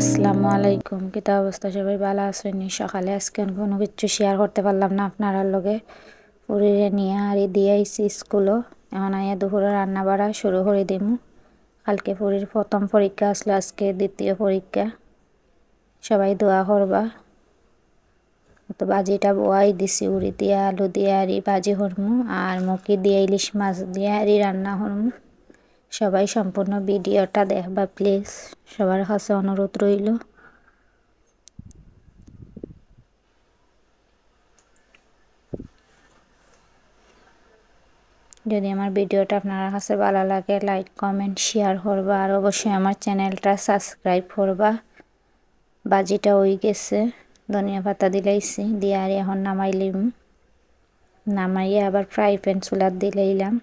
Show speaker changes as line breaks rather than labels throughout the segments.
আসসালামু আলাইকুম। কিতা অবস্থা? সবাই ভালো আছেন? সকালে আজকে কোনো কিছু শেয়ার করতে পারলাম না আপনার লগে। পুরীরে নিয়ে আরি দিয়ে আইসি স্কুলও। এখন আইয়া দুপুরে রান্না বাড়া শুরু করে দিমু। কালকে পুরীর প্রথম পরীক্ষা আসলো, আজকে দ্বিতীয় পরীক্ষা। সবাই দোয়া করবা। তো বাজিটা বোয়াই দিছি, উড়ি দিয়ে আলু দিয়ে আরি বাজি হরমু, আর মুখি দিয়ে ইলিশ মাছ দিয়ে আরি রান্না হরমু। সবাই সম্পূর্ণ ভিডিওটা দেখবা প্লিজ, সবার কাছে অনুরোধ রইল। যদি আমার ভিডিওটা আপনার কাছে ভালো লাগে লাইক কমেন্ট শেয়ার করবা, আর অবশ্যই আমার চ্যানেলটা সাবস্ক্রাইব করবা। বাজিটা হয়ে গেছে, ধনিয়া পাতা দিলাইছি দিয়ে আর এখন নামাইলিম। নামাইয়ে আবার ফ্রাই প্যান চুলার দিলাইলাম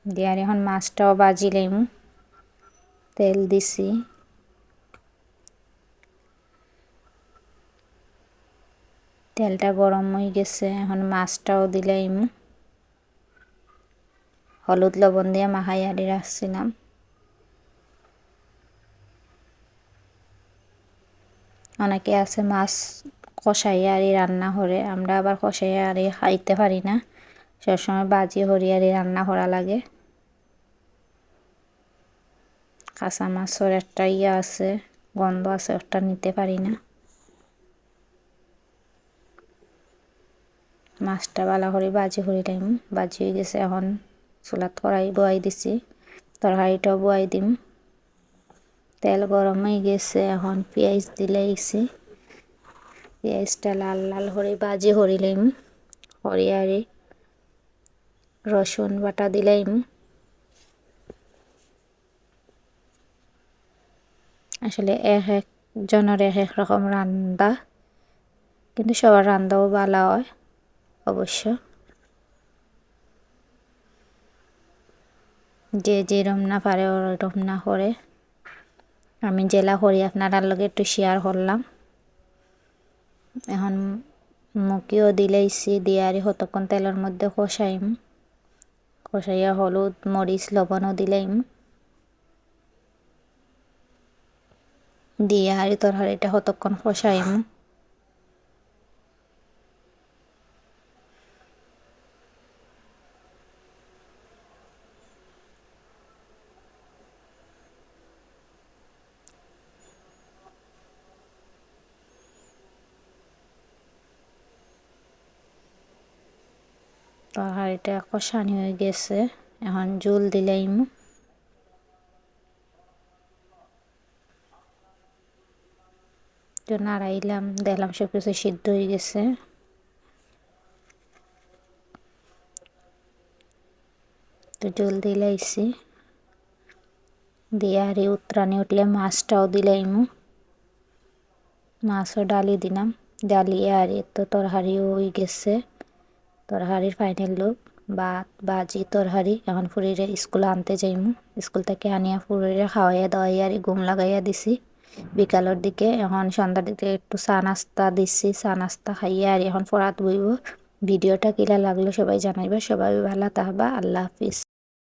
দিয়ে আর এখন মাছটাও বাজিলাইম। তেল দিছি, তেলটা গরম হয়ে গেছে, এখন মাছটাও দিলাইম। হলুদ লবণ দিয়ে মাখাই আড়ি রাখছিলাম। অনেকে আছে মাছ কষাইয়া আরি রান্না করে, আমরা আবার কষাইয়া আরি খাইতে পারি না, সবসময় বাজি হরিয়ারি রান্না করা লাগে। কাঁচা মাছের একটা আছে, গন্ধ আছে, ওটা নিতে পারি না। মাছটা ভালো করে বাজি হরিলাম, বাজি হয়ে গেছে। এখন চুলাত কড়াই বয়াই দিছি, তরকারিটাও বয়াই দিম। তেল গরম হয়ে গেছে, এখন পেঁয়াজ দিলাইছি। পেঁয়াজটা লাল লাল করে বাজি হরিলাম, হরিয়ারি রসুন বাটা দিলাইম। আসলে এক একজনের এক এক রকম রান্না, কিন্তু সবার রান্নাও ভালো হয় অবশ্য। যে যেরম না পারে ওরকম না করে, আমি জেলা করি আপনার লগে একটু শেয়ার করলাম। এখন মুখিও দিলাইছি দিয়ে আর কতক্ষণ তেলের মধ্যে কষাইম। কষাইয়া হলুদ মরিচ লবণও দিলাইম দিয়ে আর তরকারিটা কতক্ষণ কষাইম। তরকারিটা কষানি হয়ে গেছে, এখন জল দিলাইম। তো নাড়াইলাম, দেখলাম সব কিছু সিদ্ধ হয়ে গেছে। তো জল দিলাইছি দিয়ে আর উতরানি উঠলে মাছটাও দিলাইম। মাছও ডালি দিলাম, ডালিয়ে আর তো তরকারিও হয়ে গেছে। তরকারির ফাইনাল লুক ভাত বাজি তরকারি। এখন ফুরিরে স্কুলে আনতে যাইমু, স্কুল থেকে আনিয়া ফুরিরে খাওয়াইয়া দাওয়াইয়া আর ঘুম লাগাইয়া দিছি বিকালের দিকে। এখন সন্ধ্যার দিকে একটু চা নাস্তা দিছি, চা নাস্তা খাইয়া আর এখন পড়াত বইব। ভিডিওটা কিলা লাগলো সবাই জানাইবা, সবাই ভালো থাকবা। আল্লাহ হাফিজ।